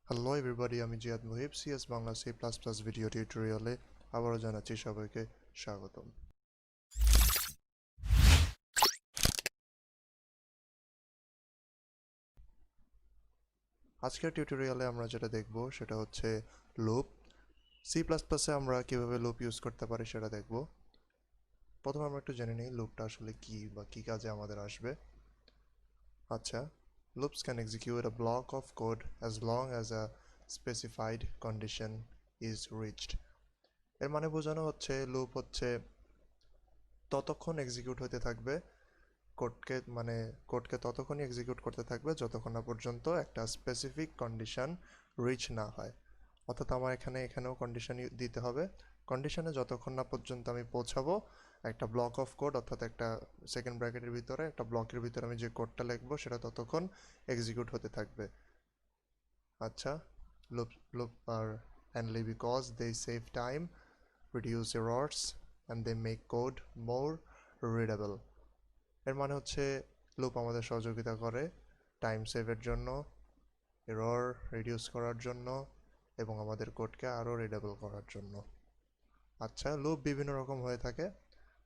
Hello everybody, আমি Ziyad Muhib CS Bangla C++ video টিউটোরিয়ালে আবারও জানাচ্ছি সবাইকে স্বাগতম। আজকের টিউটোরিয়ালে আমরা যেটা দেখব সেটা হচ্ছে লুপ। C++-এ আমরা কিভাবে লুপ ইউজ করতে পারি সেটা দেখব। প্রথমে আমরা একটু জেনে নিই লুপটা আসলে কি বা কি কাজে আমাদের আসবে। আচ্ছা, loops can execute a block of code as long as a specified condition is reached. এর মানে বোঝানো হচ্ছে লুপ হচ্ছে ততক্ষণ এক্সিকিউট হতে থাকবে, কোডকে ততক্ষণই এক্সিকিউট করতে থাকবে যতক্ষণ না পর্যন্ত একটা স্পেসিফিক কন্ডিশন রিচ না হয়। অর্থাৎ আমার এখানেও কন্ডিশন দিতে হবে। কন্ডিশনে যতক্ষণ না পর্যন্ত আমি পৌঁছাবো, একটা ব্লক অফ কোড অর্থাৎ একটা সেকেন্ড ব্র্যাকেটের ভিতরে একটা ব্লকের ভিতরে আমি যে কোডটা লিখবো সেটা ততক্ষণ এক্সিকিউট হতে থাকবে। আচ্ছা, লুপ আর handle because they save time, reduce errors, and they make code more readable. এর মানে হচ্ছে লুপ আমাদের সহযোগিতা করে টাইম সেভের জন্য, এরর রিডিউস করার জন্য এবং আমাদের কোডকে আরও রিডেবল করার জন্য। আচ্ছা, লুপ বিভিন্ন রকম হয়ে থাকে।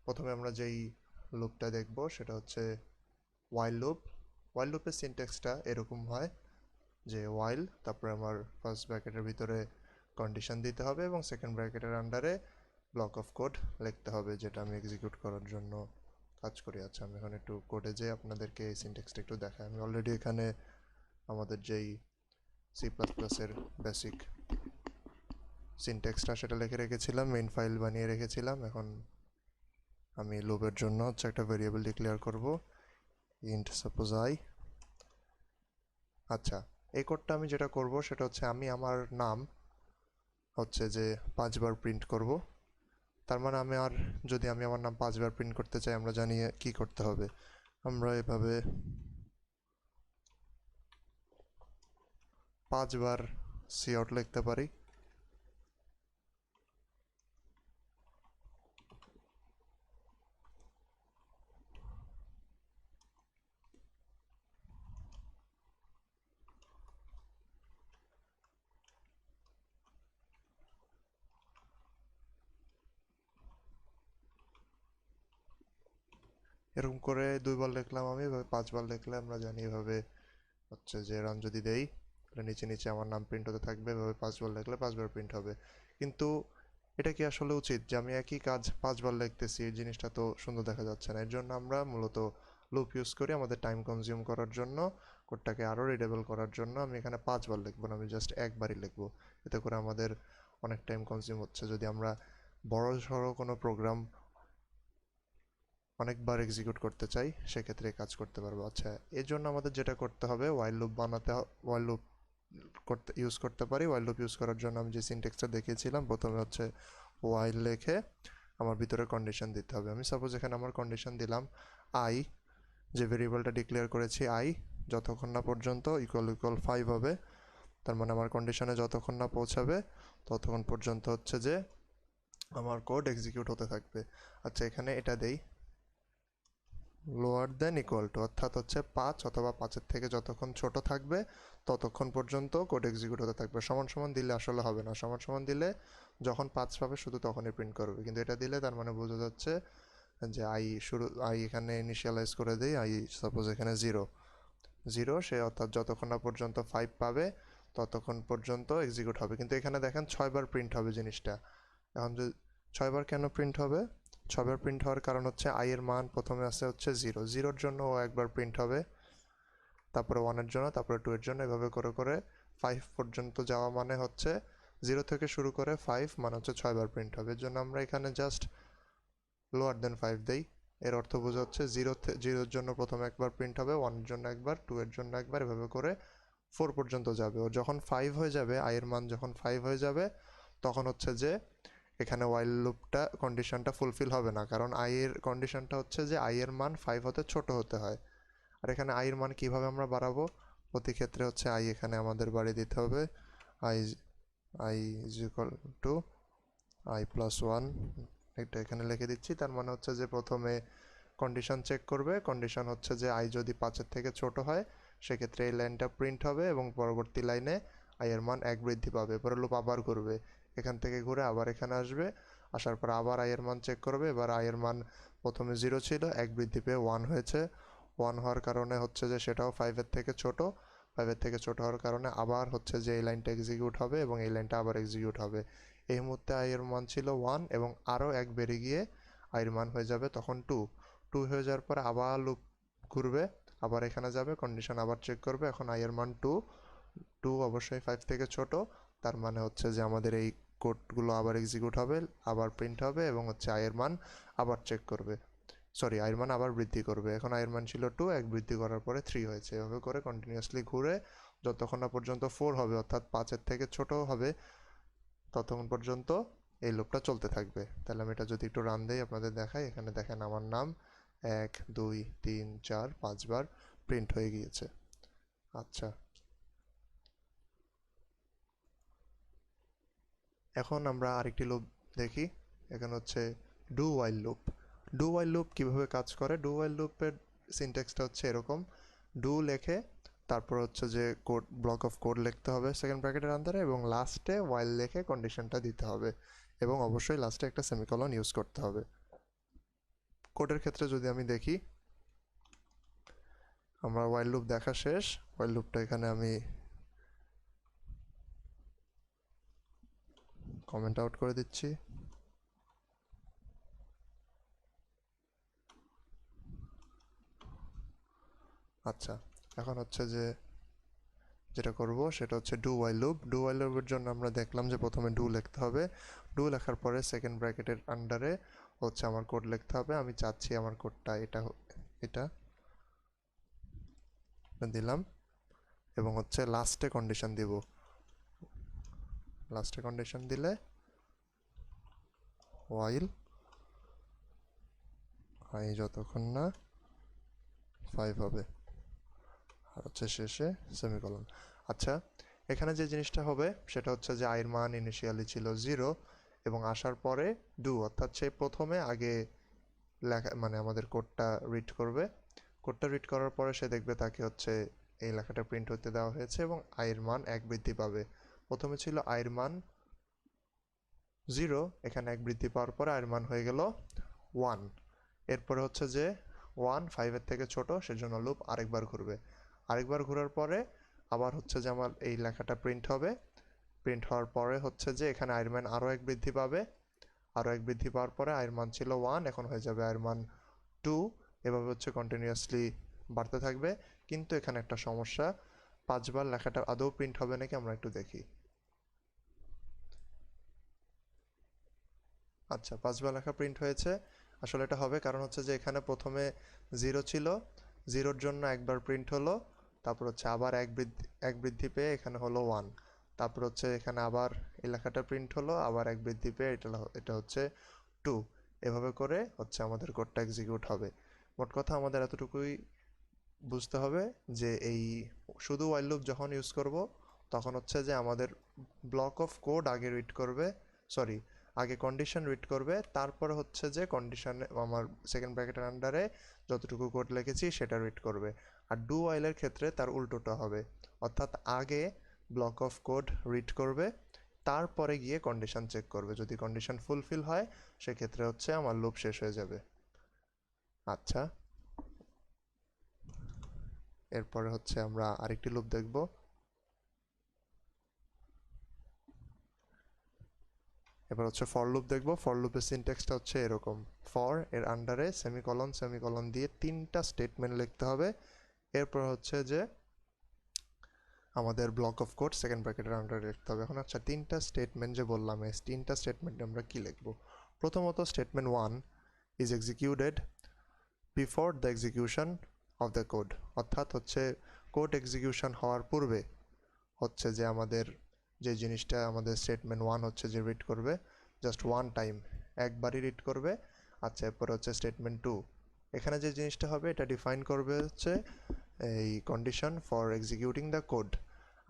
প্রথমে আমরা যেই লুপটা দেখব সেটা হচ্ছে ওয়াইল লুপ। ওয়াইল লুপের সিনট্যাক্সটা এরকম হয় যে ওয়াইল, তারপরে আমার ফার্স্ট ব্র্যাকেটের ভিতরে কন্ডিশন দিতে হবে এবং সেকেন্ড ব্র্যাকেটের আন্ডারে ব্লক অফ কোড লিখতে হবে যেটা আমি এক্সিকিউট করার জন্য কাজ করি। আচ্ছা, আমি এখন একটু কোডে যেয়ে আপনাদেরকে এই সিনট্যাক্সটা একটু দেখাই। আমি অলরেডি এখানে আমাদের যেই C++-এর বেসিক সিনট্যাক্সটা সেটা লিখে রেখেছিলাম, মেইন ফাইল বানিয়ে রেখেছিলাম। এখন আমি লুপের জন্য হচ্ছে একটা ভেরিয়েবল ডিক্লেয়ার করব, ইন্ট সাপোজ আই। আচ্ছা, এই কোডটা আমি যেটা করব সেটা হচ্ছে আমি আমার নাম হচ্ছে যে 5 বার প্রিন্ট করব। তার মানে যদি আমি আমার নাম 5 বার প্রিন্ট করতে চাই, আমরা জানি কি করতে হবে। আমরা এভাবে 5 বার কাউট লিখতে পারি। এরকম করে 2 বার লিখলাম, আমি এভাবে 5 বার লিখলে আমরা জানি এভাবে হচ্ছে যে রান যদি দেই তাহলে নিচে নিচে আমার নাম প্রিন্ট হতে থাকবে। এভাবে 5 বার লিখলে 5 বার প্রিন্ট হবে। কিন্তু এটা কি আসলে উচিত যে আমি একই কাজ 5 বার লিখতেছি? এই জিনিসটা তো সুন্দর দেখা যাচ্ছে না। এর জন্য আমরা মূলত লুপ ইউজ করি আমাদের টাইম কনজিউম করার জন্য, কোডটাকে আরও রিডেবল করার জন্য। আমি এখানে 5 বার লিখবো না, আমি জাস্ট একবারই লিখবো। এতে করে আমাদের অনেক টাইম কনজিউম হচ্ছে। যদি আমরা বড় সড়ো কোনো প্রোগ্রাম অনেকবার এক্সিকিউট করতে চাই সেক্ষেত্রে কাজ করতে পারবো। আচ্ছা, এর জন্য আমাদের যেটা করতে হবে, ওয়াইল লুপ ইউজ করতে পারি। ওয়াইল লুপ ইউজ করার জন্য আমি যে সিনট্যাক্সটা দেখিয়েছিলাম, প্রথমে হচ্ছে ওয়াইল লিখে আমার ভিতরে কন্ডিশন দিতে হবে। আমি সাপোজ এখানে আমার কন্ডিশন দিলাম আই, যে ভেরিয়েবলটা ডিক্লেয়ার করেছি আই, যতক্ষণ না পর্যন্ত ইকুয়াল 5 হবে। তার মানে আমার কন্ডিশনে যতক্ষণ না পৌঁছাবে ততক্ষণ পর্যন্ত হচ্ছে যে আমার কোড এক্সিকিউট হতে থাকবে। আচ্ছা, এখানে এটা দেই লোয়ার দেন ইকুয়াল টু, অর্থাৎ হচ্ছে 5 অথবা 5-এর থেকে যতক্ষণ ছোট থাকবে ততক্ষণ পর্যন্ত কোড এক্সিকিউট হতে থাকবে। সমান সমান দিলে আসলে হবে না। সমান সমান দিলে যখন 5 পাবে শুধু তখনই প্রিন্ট করবে, কিন্তু এটা দিলে তার মানে বোঝা যাচ্ছে যে আই এখানে ইনিশিয়ালাইজ করে দেই। আই সাপোজ এখানে 0 সে, অর্থাৎ যতক্ষণ না পর্যন্ত 5 পাবে ততক্ষণ পর্যন্ত এক্সিকিউট হবে। কিন্তু এখানে দেখেন 6 বার প্রিন্ট হবে জিনিসটা। এখন যদি 6 বার কেন প্রিন্ট হবে? 6 বার প্রিন্ট হওয়ার কারণ হচ্ছে আই এর মান প্রথমে আসে হচ্ছে 0 জন্য ও একবার প্রিন্ট হবে, তারপরে 1 এর জন্য, তারপরে 2 এর জন্য, এভাবে করে করে 5 পর্যন্ত যাওয়া মানে হচ্ছে 0 থেকে শুরু করে 5 মানে হচ্ছে 6 বার প্রিন্ট হবে। এর জন্য আমরা এখানে জাস্ট লোয়ার দেন 5 দেই। এর অর্থ বোঝাচ্ছে 0 এর জন্য প্রথমে একবার প্রিন্ট হবে, 1 এর জন্য একবার, 2 এর জন্য একবার, এভাবে করে 4 পর্যন্ত যাবে। ও যখন 5 হয়ে যাবে, আই এর মান যখন 5 হয়ে যাবে তখন হচ্ছে যে এখানে ওয়াইল লুপটা কন্ডিশনটা ফুলফিল হবে না, কারণ আই এর কন্ডিশনটা হচ্ছে যে আই এর মান 5 হতে ছোট হতে হয়। আর এখানে আই এর মান কিভাবে আমরা বাড়াবো? প্রতি ক্ষেত্রে হচ্ছে আই এখানে আমাদের বাড়িয়ে দিতে হবে। I I is equal to I plus 1, এটা এখানে লিখে দিচ্ছি। তার মানে হচ্ছে যে প্রথমে কন্ডিশন চেক করবে, কন্ডিশন হচ্ছে যে আই যদি 5-এর থেকে ছোট হয় সেক্ষেত্রে এই লাইনটা প্রিন্ট হবে এবং পরবর্তী লাইনে i এর মান 1 বৃদ্ধি পাবে। এরপরে লুপ আবার ঘুরবে, এখান থেকে ঘুরে আবার এখানে আসবে, আসার পর আবার i এর মান চেক করবে। এবার i এর মান প্রথমে 0 ছিল, 1 বৃদ্ধি পেয়ে 1 হয়েছে। 1 হওয়ার কারণে হচ্ছে যে সেটাও 5 এর থেকে ছোট, 5 এর থেকে ছোট হওয়ার কারণে আবার হচ্ছে যে এই লাইনটা এক্সিকিউট হবে এবং এই লাইনটা আবার এক্সিকিউট হবে। এই মুহূর্তে i এর মান ছিল 1 এবং আরও 1 বেড়ে গিয়ে i এর মান হয়ে যাবে তখন 2। 2 হয়ে যাওয়ার পরে আবার লুপ ঘুরবে, আবার এখানে যাবে, কন্ডিশন আবার চেক করবে। এখন i এর মান 2, 2 অবশ্যই 5 থেকে ছোট, তার মানে হচ্ছে যে আমাদের এই কোডগুলো আবার এক্সিকিউট হবে, আবার প্রিন্ট হবে এবং হচ্ছে i এর মান আবার চেক করবে, সরি i এর মান আবার বৃদ্ধি করবে। এখন i এর মান ছিল 2, 1 বৃদ্ধি করার পরে 3 হয়েছে। এভাবে করে কন্টিনিউয়াসলি ঘুরে যতক্ষণ না পর্যন্ত 4 হবে, অর্থাৎ 5 এর থেকে ছোট হবে, ততক্ষণ পর্যন্ত এই লুপটা চলতে থাকবে। তাহলে আমি এটা যদি একটু রান দেই আপনাদের দেখাই, এখানে দেখেন আমার নাম 1 2 3 4 5 বার প্রিন্ট হয়ে গিয়েছে। আচ্ছা, এখন আমরা আরেকটি লুপ দেখি। এখানে হচ্ছে do while loop. Do while loop কীভাবে কাজ করে? ডু ওয়াইল লুপের সিনট্যাক্সটা হচ্ছে এরকম: ডু লেখে, তারপর হচ্ছে যে কোড, ব্লক অফ কোড লিখতে হবে সেকেন্ড ব্র্যাকেটের আন্ডারে, এবং লাস্টে ওয়াইল লিখে কন্ডিশনটা দিতে হবে, এবং অবশ্যই লাস্টে একটা সেমিকলন ইউজ করতে হবে। কোডের ক্ষেত্রে যদি আমি দেখি, আমরা ওয়াইল লুপ দেখা শেষ। ওয়াইল লুপটা এখানে আমি কমেন্ট আউট করে দিচ্ছি। আচ্ছা, এখন হচ্ছে যে যেটা করব সেটা হচ্ছে ডু ওয়াইল লুপ। ডু ওয়াইল লুপের জন্য আমরা দেখলাম যে প্রথমে ডু লিখতে হবে, ডু লেখার পরে সেকেন্ড ব্র্যাকেটের আন্ডারে হচ্ছে আমার কোড লিখতে হবে। আমি চাচ্ছি আমার কোডটা এটা এটা দিলাম, এবং হচ্ছে লাস্টে কন্ডিশন দিব। লাস্টে কন্ডিশন দিলে ওয়াইল i যতক্ষণ না 5 হবে, আর হচ্ছে শেষে সেমিকলন। আচ্ছা, এখানে যে জিনিসটা হবে সেটা হচ্ছে যে i এর মান ইনিশিয়ালি ছিল 0, এবং আসার পরে ডু, অর্থাৎ সে প্রথমে আগে লেখা, মানে আমাদের কোডটা রিড করবে। কোডটা রিড করার পরে সে দেখবে তাকে হচ্ছে এই লেখাটা প্রিন্ট হতে দেওয়া হয়েছে এবং i এর মান 1 বৃদ্ধি পাবে। প্রথমে ছিল i এর মান 0, এখানে 1 বৃদ্ধি পাওয়ার পরে i এর মান হয়ে গেল 1। এরপরে হচ্ছে যে 1 5 এর থেকে ছোট, সেজন্য লুপ আরেকবার ঘুরবে। আরেকবার ঘোরার পরে আবার হচ্ছে যে আমার এই লেখাটা প্রিন্ট হবে। প্রিন্ট হওয়ার পরে হচ্ছে যে এখানে i এর মান আরও 1 বৃদ্ধি পাবে। আরও 1 বৃদ্ধি পাওয়ার পরে i এর মান ছিল 1, এখন হয়ে যাবে i এর মান 2। এভাবে হচ্ছে কন্টিনিউয়াসলি বাড়তে থাকবে। কিন্তু এখানে একটা সমস্যা, 5 বার লেখাটা আদৌ প্রিন্ট হবে নাকি আমরা একটু দেখি। আচ্ছা, 5 বার লেখা প্রিন্ট হয়েছে। আসলে এটা হবে কারণ হচ্ছে যে এখানে প্রথমে 0 ছিল, 0-র জন্য একবার প্রিন্ট হলো, তারপর হচ্ছে আবার 1 বৃদ্ধি পেয়ে এখানে হলো 1, তারপর হচ্ছে এখানে আবার এই লেখাটা প্রিন্ট হলো, আবার 1 বৃদ্ধি পেয়ে এটা হচ্ছে 2। এভাবে করে হচ্ছে আমাদের কোডটা এক্সিকিউট হবে। মোট কথা আমাদের এতটুকুই বুঝতে হবে যে এই শুধু ওয়াইল লুপ যখন ইউজ করব তখন হচ্ছে যে আমাদের ব্লক অফ কোড আগে রিড করবে, সরি, আগে কন্ডিশন রিড করবে, তারপর হচ্ছে যে কন্ডিশনে আমার সেকেন্ড ব্র্যাকেটের আন্ডারে যতটুকু কোড লিখেছি সেটা রিড করবে। আর ডু ওয়াইলের ক্ষেত্রে তার উল্টোটা হবে, অর্থাৎ আগে ব্লক অফ কোড রিড করবে, তারপরে গিয়ে কন্ডিশন চেক করবে। যদি কন্ডিশন ফুলফিল হয় সেক্ষেত্রে হচ্ছে আমার লুপ শেষ হয়ে যাবে। আচ্ছা, এরপরে হচ্ছে আমরা আরেকটি লুপ দেখব। এবার হচ্ছে ফর লুপ দেখব। ফর লুপের সিনট্যাক্সটা হচ্ছে এরকম: ফর এর আন্ডারে সেমিকলন, সেমিকলন দিয়ে 3টা স্টেটমেন্ট লিখতে হবে। এরপর হচ্ছে যে আমাদের ব্লক অফ কোড সেকেন্ড ব্র্যাকেটের আন্ডারে লিখতে হবে। এখন আচ্ছা, 3টা স্টেটমেন্ট যে বললাম, এই 3টা স্টেটমেন্টে আমরা কি লিখব? প্রথমত statement 1 is executed before the execution of the code, অর্থাৎ হচ্ছে কোড এক্সিকিউশন হওয়ার পূর্বে হচ্ছে যে আমাদের যে জিনিসটা আমাদের স্টেটমেন্ট 1 হচ্ছে যে রিড করবে, জাস্ট ওয়ান টাইম, একবারই রিড করবে। আচ্ছা, এরপরে হচ্ছে স্টেটমেন্ট 2, এখানে যে জিনিসটা হবে এটা ডিফাইন করবে হচ্ছে এই condition for executing the code,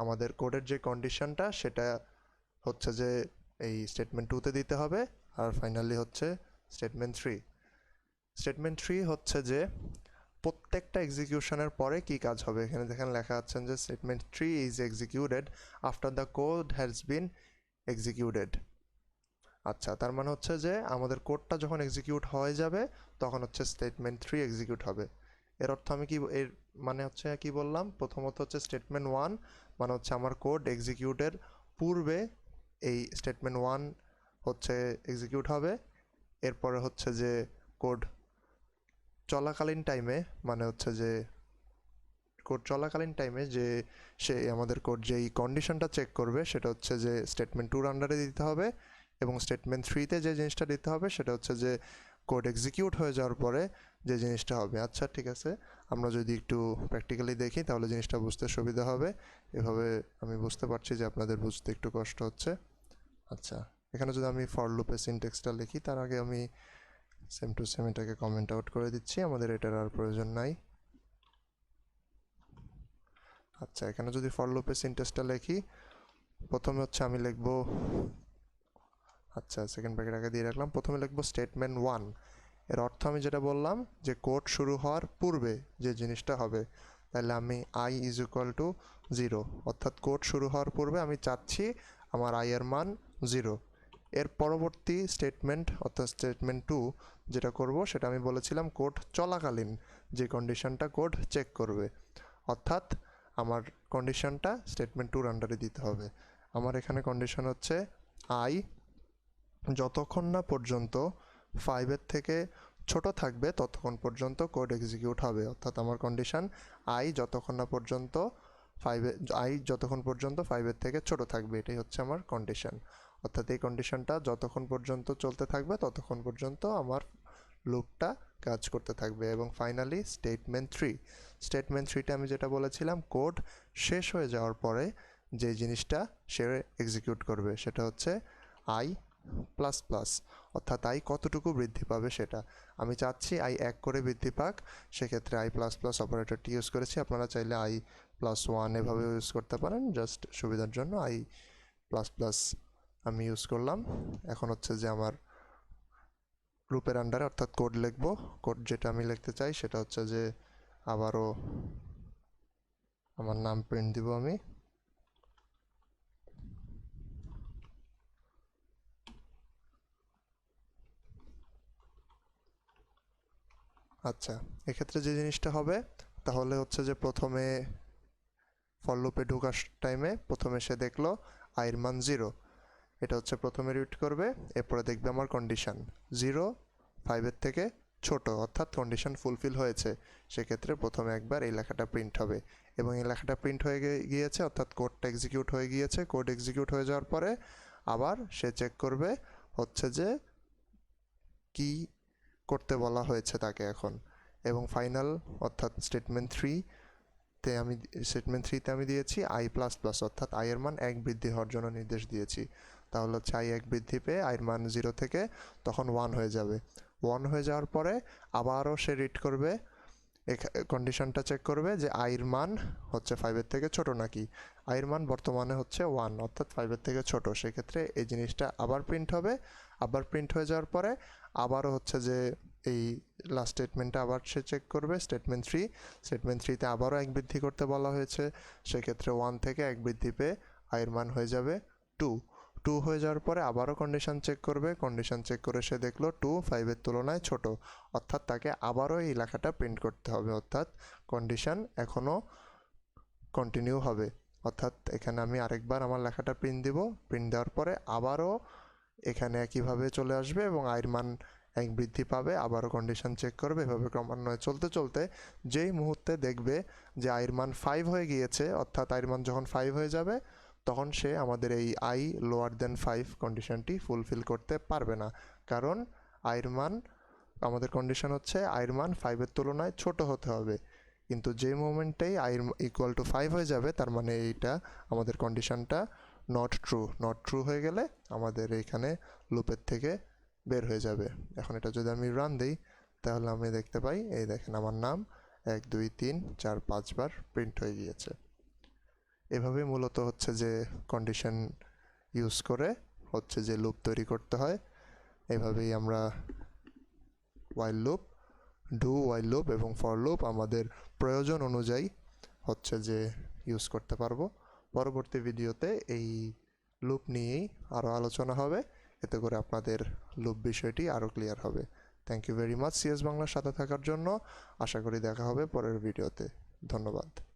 আমাদের কোডের যে কন্ডিশনটা সেটা হচ্ছে যে এই স্টেটমেন্ট 2তে দিতে হবে। আর ফাইনালি হচ্ছে স্টেটমেন্ট 3। স্টেটমেন্ট 3 হচ্ছে যে প্রত্যেকটা এক্সিকিউশনের পরে কি কাজ হবে, এখানে দেখেন লেখা আছে যে statement 3 is executed after the code has been executed. আচ্ছা, তার মানে হচ্ছে যে আমাদের কোডটা যখন এক্সিকিউট হয়ে যাবে তখন হচ্ছে স্টেটমেন্ট 3 এক্সিকিউট হবে। এর অর্থ আমি কি, এর মানে হচ্ছে কি বললাম, প্রথমত হচ্ছে স্টেটমেন্ট 1 মানে হচ্ছে আমার কোড এক্সিকিউটের পূর্বে এই স্টেটমেন্ট 1 হচ্ছে এক্সিকিউট হবে। এরপরে হচ্ছে যে কোড চলাকালীন টাইমে, মানে হচ্ছে যে কোড চলাকালীন টাইমে যে সে আমাদের কোড যেই কন্ডিশনটা চেক করবে সেটা হচ্ছে যে স্টেটমেন্ট 2 আন্ডারে দিতে হবে, এবং স্টেটমেন্ট 3তে যে জিনিসটা দিতে হবে সেটা হচ্ছে যে কোড এক্সিকিউট হয়ে যাওয়ার পরে যে জিনিসটা হবে। আচ্ছা ঠিক আছে, আমরা যদি একটু প্র্যাকটিক্যালি দেখি তাহলে জিনিসটা বুঝতে সুবিধা হবে। এভাবে আমি বুঝতে পারছি যে আপনাদের বুঝতে একটু কষ্ট হচ্ছে। আচ্ছা, এখানে যদি আমি ফর লুপের সিনট্যাক্সটা লিখি তার আগে আমি সেম টু সেম এটাকে কমেন্ট আউট করে দিচ্ছি, আমাদের এটার আর প্রয়োজন নাই। আচ্ছা, এখানে যদি ফর লুপের সিনট্যাক্সটা লিখি, প্রথমে হচ্ছে আমি লিখব, আচ্ছা সেকেন্ড ব্র্যাকেট আগে দিয়ে রাখলাম, প্রথমে লিখব স্টেটমেন্ট 1। এর অর্থ আমি যেটা বললাম যে কোড শুরু হওয়ার পূর্বে যে জিনিসটা হবে, তাহলে আমি i ইজ ইকুয়াল টু 0, অর্থাৎ কোড শুরু হওয়ার পূর্বে আমি চাচ্ছি আমার i এর মান 0। এর পরবর্তী স্টেটমেন্ট অর্থাৎ স্টেটমেন্ট 2 যেটা করব সেটা আমি বলেছিলাম কোড চলাকালীন যে কন্ডিশনটা কোড চেক করবে, অর্থাৎ আমার কন্ডিশনটা স্টেটমেন্ট 2 আন্ডারে দিতে হবে। আমার এখানে কন্ডিশন হচ্ছে i যতক্ষণ না পর্যন্ত 5-এর থেকে ছোট থাকবে ততক্ষণ পর্যন্ত কোড এক্সিকিউট হবে, অর্থাৎ আমার কন্ডিশন i যতক্ষণ না পর্যন্ত 5-এর থেকে ছোট থাকবে, এটাই হচ্ছে আমার কন্ডিশন। অর্থাৎ এই কন্ডিশনটা যতক্ষণ পর্যন্ত চলতে থাকবে ততক্ষণ পর্যন্ত আমার লুপটা কাজ করতে থাকবে। এবং ফাইনালি স্টেটমেন্ট 3টা আমি যেটা বলেছিলাম কোড শেষ হয়ে যাওয়ার পরে যে জিনিসটা সে এক্সিকিউট করবে সেটা হচ্ছে i প্লাস প্লাস, অর্থাৎ i কতটুকু বৃদ্ধি পাবে সেটা। আমি চাচ্ছি i 1 করে বৃদ্ধি পাক, সেক্ষেত্রে i প্লাস প্লাস অপারেটরটি ইউজ করেছি। আপনারা চাইলে i প্লাস 1 এভাবে ইউজ করতে পারেন, জাস্ট সুবিধার জন্য i প্লাস প্লাস আমি ইউজ করলাম। এখন হচ্ছে যে আমার লুপের আন্ডারে অর্থাৎ কোড লিখব, কোড যেটা আমি লিখতে চাই সেটা হচ্ছে যে আবারও আমার নাম প্রিন্ট দিব আমি। আচ্ছা, এক্ষেত্রে যে জিনিসটা হবে তাহলে হচ্ছে যে প্রথমে ফর লুপে ঢোকার টাইমে প্রথমে সে দেখলো i এর মান 0, এটা হচ্ছে প্রথমে রিড করবে। এরপরে দেখবে আমার কন্ডিশন 0 5-এর থেকে ছোট, অর্থাৎ কন্ডিশন ফুলফিল হয়েছে, সেক্ষেত্রে প্রথমে একবার এই লেখাটা প্রিন্ট হবে। এবং এই লেখাটা প্রিন্ট হয়ে গিয়েছে অর্থাৎ কোডটা এক্সিকিউট হয়ে গিয়েছে। কোড এক্সিকিউট হয়ে যাওয়ার পরে আবার সে চেক করবে হচ্ছে যে কি করতে বলা হয়েছে তাকে এখন। এবং ফাইনাল অর্থাৎ স্টেটমেন্ট 3তে আমি দিয়েছি i প্লাস প্লাস, অর্থাৎ i এর মান 1 বৃদ্ধি হওয়ার জন্য নির্দেশ দিয়েছি। তাহলে হচ্ছে i 1 বৃদ্ধি পেয়ে i এর মান 0 থেকে তখন 1 হয়ে যাবে। 1 হয়ে যাওয়ার পরে আবারও সে রিড করবে, কন্ডিশনটা চেক করবে যে i এর মান হচ্ছে 5-এর থেকে ছোট নাকি। i এর মান বর্তমানে হচ্ছে 1, অর্থাৎ 5-এর থেকে ছোট, সেক্ষেত্রে এই জিনিসটা আবার প্রিন্ট হবে। আবার প্রিন্ট হয়ে যাওয়ার পরে আবারও হচ্ছে যে এই লাস্ট স্টেটমেন্টটা আবার সে চেক করবে, স্টেটমেন্ট 3তে আবারও 1 বৃদ্ধি করতে বলা হয়েছে, সেক্ষেত্রে 1 থেকে 1 বৃদ্ধি পেয়ে i এর মান হয়ে যাবে 2 হয়ে যাওয়ার পরে আবারও কন্ডিশন চেক করবে, কন্ডিশন চেক করে সে দেখলো 2 5-এর তুলনায় ছোট, অর্থাৎ তাকে আবারও এই লেখাটা প্রিন্ট করতে হবে, অর্থাৎ কন্ডিশন এখনও কন্টিনিউ হবে। অর্থাৎ এখানে আমি আরেকবার আমার লেখাটা প্রিন্ট দিব, প্রিন্ট দেওয়ার পরে আবারও এখানে একইভাবে চলে আসবে এবং i এর মান 1 বৃদ্ধি পাবে, আবারও কন্ডিশন চেক করবে। এভাবে ক্রমান্বয়ে চলতে চলতে যেই মুহূর্তে দেখবে যে i এর মান 5 হয়ে গিয়েছে, অর্থাৎ i এর মান যখন 5 হয়ে যাবে তখন সে আমাদের এই i লোয়ার দেন 5 কন্ডিশনটি ফুলফিল করতে পারবে না, কারণ i এর মান, আমাদের কন্ডিশন হচ্ছে i এর মান 5-এর তুলনায় ছোট হতে হবে। কিন্তু যে মোমেন্টেই i ইকুয়াল টু 5 হয়ে যাবে তার মানে এইটা আমাদের কন্ডিশনটা নট ট্রু হয়ে গেলে আমাদের এইখানে লুপের থেকে বের হয়ে যাবে। এখন এটা যদি আমি রান দিই তাহলে আমি দেখতে পাই, এই দেখেন আমার নাম 1 2 3 4 5 বার প্রিন্ট হয়ে গিয়েছে। এভাবেই মূলত হচ্ছে যে কন্ডিশন ইউজ করে হচ্ছে যে লুপ তৈরি করতে হয়। এভাবেই আমরা while loop do while loop এবং ফর লুপ আমাদের প্রয়োজন অনুযায়ী হচ্ছে যে ইউজ করতে পারবো। পরবর্তী ভিডিওতে এই লুপ নিয়েই আরও আলোচনা হবে, এতে করে আপনাদের লুপ বিষয়টি আরও ক্লিয়ার হবে। Thank you very much CS বাংলার সাথে থাকার জন্য। আশা করি দেখা হবে পরের ভিডিওতে। ধন্যবাদ।